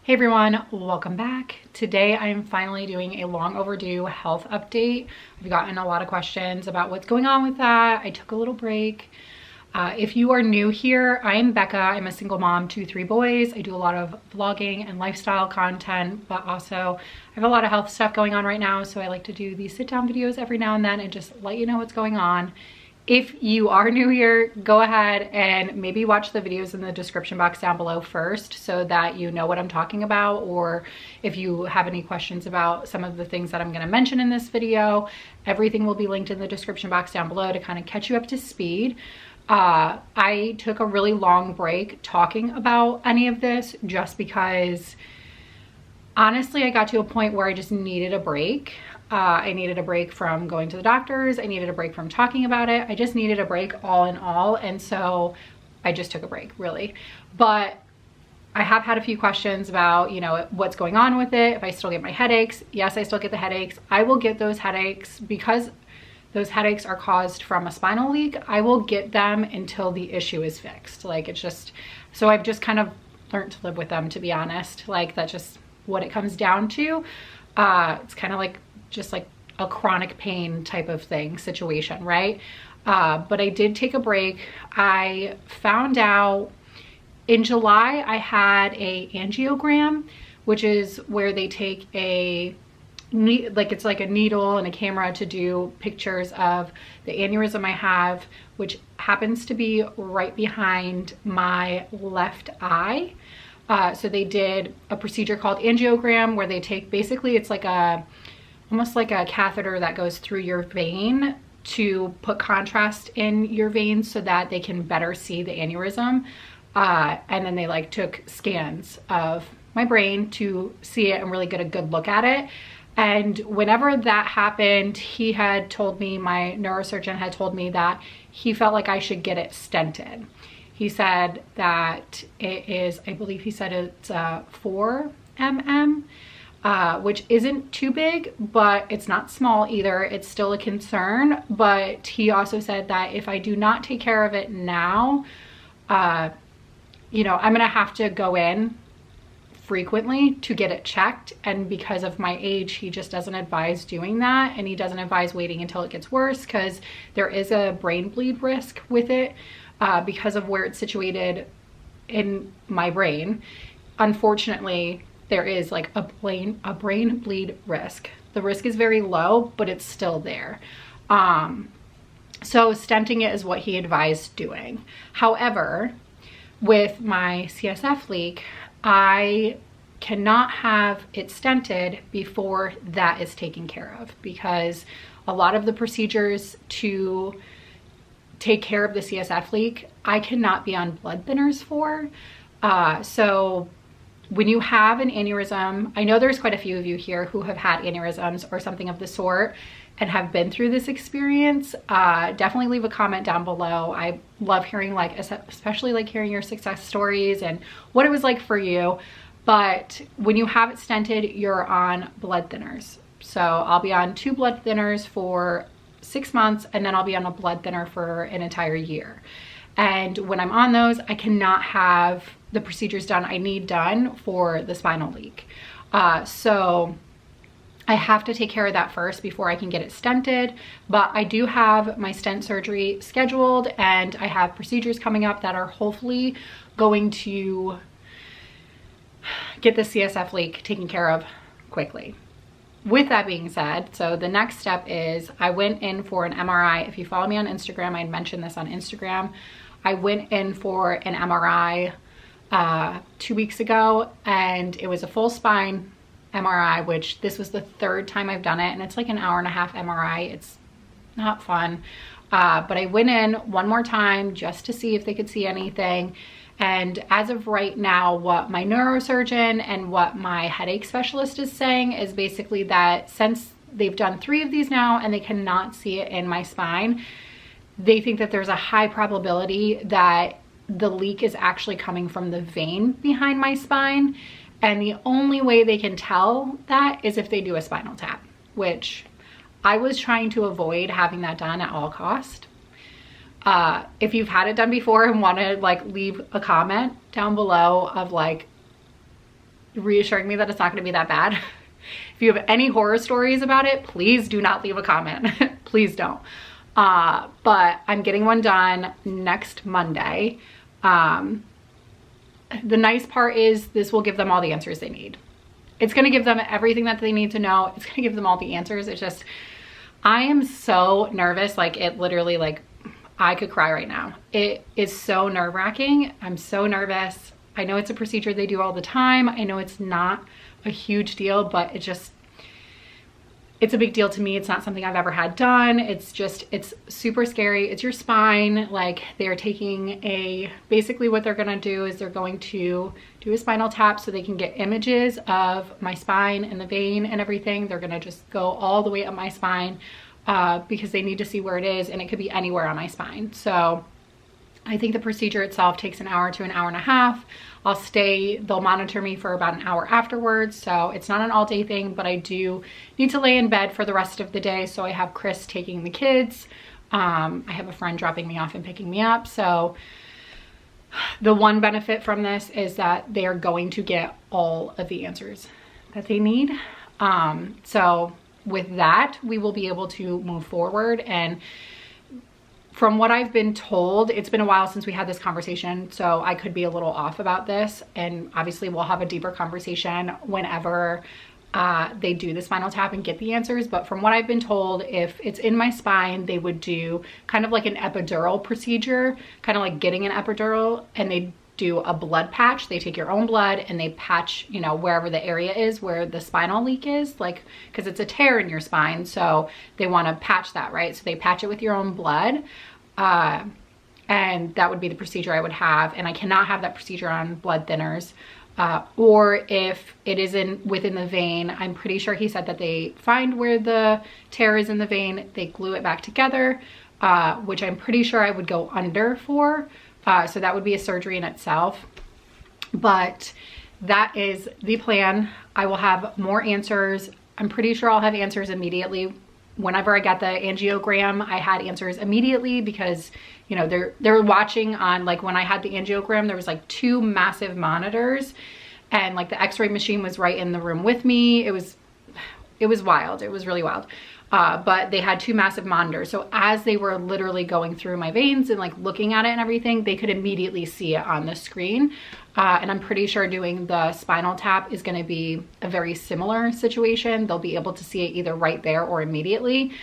Hey everyone, welcome back. Today I am finally doing a long overdue health update. I've gotten a lot of questions about what's going on with that. I took a little break. If you are new here, I am Becca. I'm a single mom to 3 boys. I do a lot of vlogging and lifestyle content, but also I have a lot of health stuff going on right now. So I like to do these sit down videos every now and then and just let you know what's going on. If you are new here, go ahead and maybe watch the videos in the description box down below first so that you know what I'm talking about, or if you have any questions about some of the things that I'm going to mention in this video, everything will be linked in the description box down below to kind of catch you up to speed. I took a really long break talking about any of this just because honestly I got to a point where I just needed a break. I needed a break from going to the doctors. I needed a break from talking about it. I just needed a break all in all. And so I just took a break, really. But I have had a few questions about, you know, what's going on with it. If I still get my headaches. Yes, I still get the headaches. I will get those headaches because those headaches are caused from a spinal leak. I will get them until the issue is fixed. Like, it's just, so I've just kind of learned to live with them, to be honest. Like, that's just what it comes down to. It's kind of like, just like a chronic pain type of thing situation, right? But I did take a break. I found out in July I had a angiogram, which is where they take it's like a needle and a camera to do pictures of the aneurysm I have, which happens to be right behind my left eye. So they did a procedure called angiogram where they take, basically it's like almost like a catheter that goes through your vein to put contrast in your veins so that they can better see the aneurysm. And then they like took scans of my brain to see it and really get a good look at it. And whenever that happened, he had told me, my neurosurgeon had told me that he felt like I should get it stented. He said that it is, I believe he said it's 4 mm. Which isn't too big, but it's not small either. It's still a concern, but he also said that if I do not take care of it now, you know, I'm gonna have to go in frequently to get it checked. And because of my age, he just doesn't advise doing that. And he doesn't advise waiting until it gets worse because there is a brain bleed risk with it because of where it's situated in my brain. Unfortunately, there is like a brain bleed risk. The risk is very low, but it's still there. So stenting it is what he advised doing. However, with my CSF leak, I cannot have it stented before that is taken care of, because a lot of the procedures to take care of the CSF leak, I cannot be on blood thinners for. So when you have an aneurysm, I know there's quite a few of you here who have had aneurysms or something of the sort and have been through this experience. Definitely leave a comment down below. I love hearing, like, especially like hearing your success stories and what it was like for you. But when you have it stented, you're on blood thinners. So I'll be on 2 blood thinners for 6 months, and then I'll be on a blood thinner for an entire year. And when I'm on those, I cannot have the procedures done I need done for the spinal leak. So I have to take care of that first before I can get it stented. But I do have my stent surgery scheduled, and I have procedures coming up that are hopefully going to get the CSF leak taken care of quickly. With that being said, so the next step is I went in for an MRI. If you follow me on Instagram, I mentioned this on Instagram. I went in for an MRI 2 weeks ago, and it was a full spine MRI, which this was the 3rd time I've done it, and it's like an 1.5 hour MRI. It's not fun. But I went in one more time just to see if they could see anything. And as of right now, what my neurosurgeon and what my headache specialist is saying is basically that since they've done 3 of these now and they cannot see it in my spine, they think that there's a high probability that the leak is actually coming from the vein behind my spine. And the only way they can tell that is if they do a spinal tap, which I was trying to avoid having that done at all cost. If you've had it done before and want to like leave a comment down below of like reassuring me that it's not going to be that bad. If you have any horror stories about it, please do not leave a comment. Please don't. But I'm getting one done next Monday. The nice part is this will give them all the answers they need. It's going to give them everything that they need to know. It's going to give them all the answers. It's just, I am so nervous. Like, it literally, like, I could cry right now. It is so nerve-wracking. I'm so nervous. I know it's a procedure they do all the time. I know it's not a huge deal, but it's a big deal to me. It's not something I've ever had done. It's super scary. It's your spine. Like, they're taking basically what they're gonna do is they're going to do a spinal tap so they can get images of my spine and the vein and everything. They're gonna just go all the way up my spine because they need to see where it is, and it could be anywhere on my spine. So I think the procedure itself takes an hour to an hour and a half. They'll monitor me for about an hour afterwards. So it's not an all day thing, but I do need to lay in bed for the rest of the day. So I have Chris taking the kids. I have a friend dropping me off and picking me up. So the one benefit from this is that they are going to get all of the answers that they need. So with that, we will be able to move forward. And from what I've been told, it's been a while since we had this conversation, so I could be a little off about this. And obviously we'll have a deeper conversation whenever they do the spinal tap and get the answers. But from what I've been told, if it's in my spine, they would do kind of like an epidural procedure, kind of like getting an epidural, and they do a blood patch. They take your own blood and they patch, you know, wherever the area is where the spinal leak is, like, because it's a tear in your spine, so they want to patch that, right? So they patch it with your own blood, and that would be the procedure I would have. And I cannot have that procedure on blood thinners, or if it is within the vein. I'm pretty sure he said that they find where the tear is in the vein, they glue it back together, which I'm pretty sure I would go under for. So that would be a surgery in itself, but that is the plan. I will have more answers. I'm pretty sure I'll have answers immediately. Whenever I got the angiogram, I had answers immediately because, you know, they're watching on, like, when I had the angiogram, there was like 2 massive monitors, and like the x-ray machine was right in the room with me. It was wild. It was really wild. But they had 2 massive monitors. So as they were literally going through my veins and like looking at it and everything, they could immediately see it on the screen. And I'm pretty sure doing the spinal tap is going to be a very similar situation. They'll be able to see it either right there or immediately.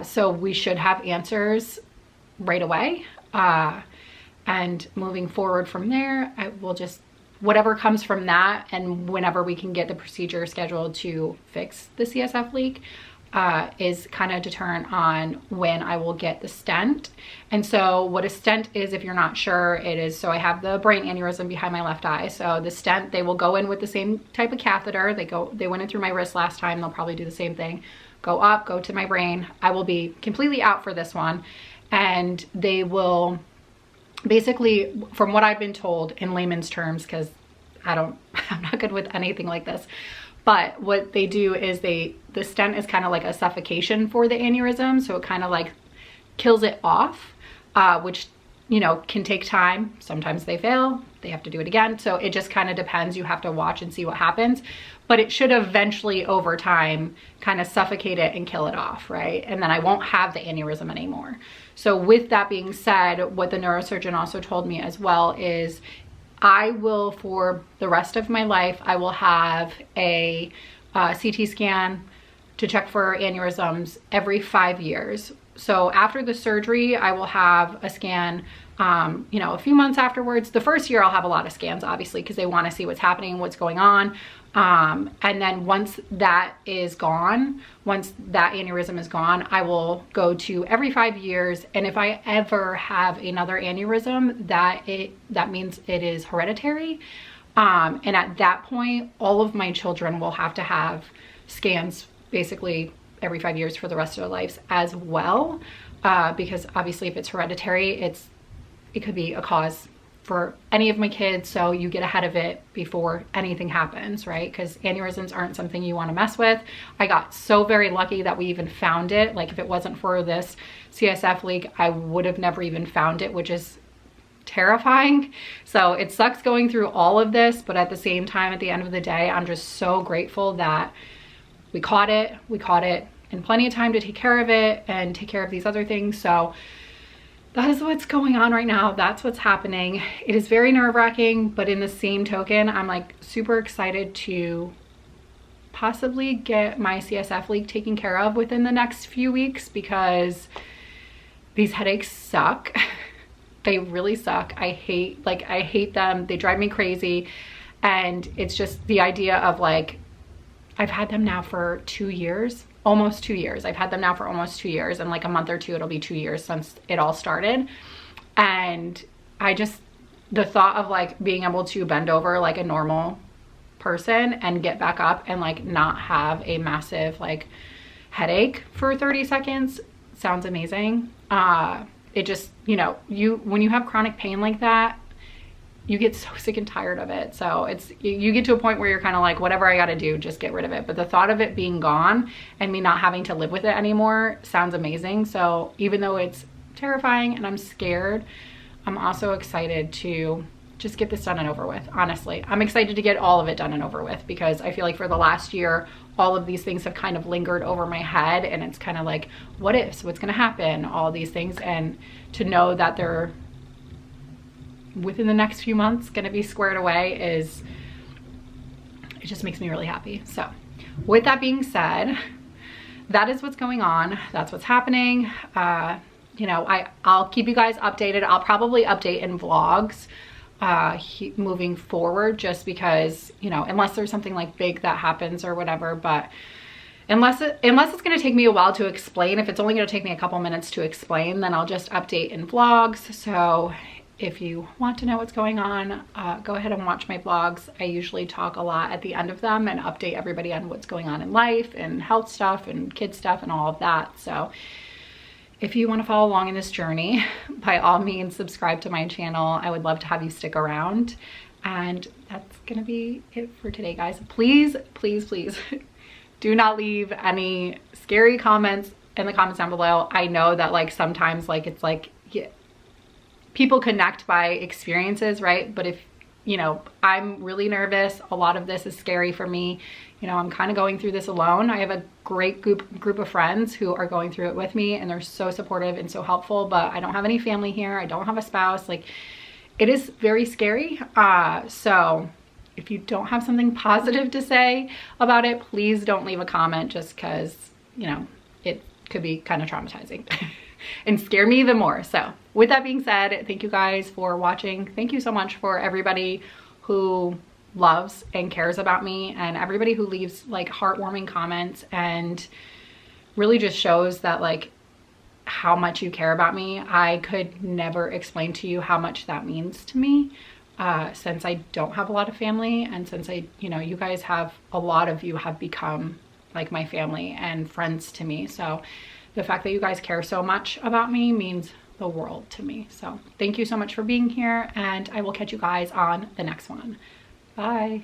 So we should have answers right away. And moving forward from there, I will just, whatever comes from that, and whenever we can get the procedure scheduled to fix the CSF leak, is kind of determined on when I will get the stent. And so what a stent is, if you're not sure, it is, so I have the brain aneurysm behind my left eye. So the stent, they will go in with the same type of catheter. They went in through my wrist last time. They'll probably do the same thing. Go up, go to my brain. I will be completely out for this one. And they will basically, from what I've been told in layman's terms, because I'm not good with anything like this, but what they do is the stent is kind of like a suffocation for the aneurysm. So it kind of like kills it off, which, you know, can take time. Sometimes they fail, they have to do it again. So it just kind of depends. You have to watch and see what happens, but it should eventually over time kind of suffocate it and kill it off, right? And then I won't have the aneurysm anymore. So with that being said, what the neurosurgeon also told me as well is I will, for the rest of my life, I will have a CT scan to check for aneurysms every 5 years. So after the surgery, I will have a scan, you know, a few months afterwards. The first year I'll have a lot of scans, obviously, because they want to see what's happening, what's going on. And then once that is gone, once that aneurysm is gone, I will go to every 5 years. And if I ever have another aneurysm, that means it is hereditary. And at that point, all of my children will have to have scans basically every 5 years for the rest of their lives as well. Because obviously if it's hereditary, it could be a cause for any of my kids, so you get ahead of it before anything happens, right? Because aneurysms aren't something you want to mess with. I got so very lucky that we even found it. Like, if it wasn't for this CSF leak, I would have never even found it, which is terrifying. So it sucks going through all of this, but at the same time, at the end of the day, I'm just so grateful that we caught it in plenty of time to take care of it and take care of these other things. So that is what's going on right now. That's what's happening. It is very nerve-wracking, but in the same token, I'm like super excited to possibly get my CSF leak taken care of within the next few weeks, because these headaches suck. They really suck. I hate them. They drive me crazy. And it's just the idea of like, I've had them now for 2 years, almost 2 years. I've had them now for almost 2 years. In like a month or two, it'll be 2 years since it all started. And the thought of like being able to bend over like a normal person and get back up and like not have a massive like headache for 30 seconds sounds amazing. It just, you know, when you have chronic pain like that, you get so sick and tired of it. So you get to a point where you're kind of like, whatever I got to do, just get rid of it. But the thought of it being gone and me not having to live with it anymore sounds amazing. So even though it's terrifying and I'm scared, I'm also excited to just get this done and over with. Honestly, I'm excited to get all of it done and over with, because I feel like for the last year, all of these things have kind of lingered over my head, and it's kind of like, what ifs, what's going to happen, all these things. And to know that they're within the next few months going to be squared away it just makes me really happy. So with that being said, that is what's going on. That's what's happening. You know, I'll keep you guys updated. I'll probably update in vlogs moving forward, just because, you know, unless there's something like big that happens or whatever. But unless it's going to take me a while to explain, if it's only going to take me a couple minutes to explain, then I'll just update in vlogs. So if you want to know what's going on, go ahead and watch my vlogs. I usually talk a lot at the end of them and update everybody on what's going on in life and health stuff and kid stuff and all of that. So if you want to follow along in this journey, by all means, subscribe to my channel. I would love to have you stick around. And that's going to be it for today, guys. Please, please, please do not leave any scary comments in the comments down below. I know that like sometimes like it's like, yeah, people connect by experiences, right? But if, you know, I'm really nervous. A lot of this is scary for me. You know, I'm kind of going through this alone. I have a great group of friends who are going through it with me, and they're so supportive and so helpful, but I don't have any family here. I don't have a spouse. Like, it is very scary. So if you don't have something positive to say about it, please don't leave a comment, just because, you know, it could be kind of traumatizing and scare me even more. So with that being said, thank you guys for watching. Thank you so much for everybody who loves and cares about me, and everybody who leaves like heartwarming comments and really just shows that like how much you care about me. I could never explain to you how much that means to me, since I don't have a lot of family, and since you know, you guys have, a lot of you have become like my family and friends to me. So the fact that you guys care so much about me means the world to me. So thank you so much for being here, and I will catch you guys on the next one. Bye.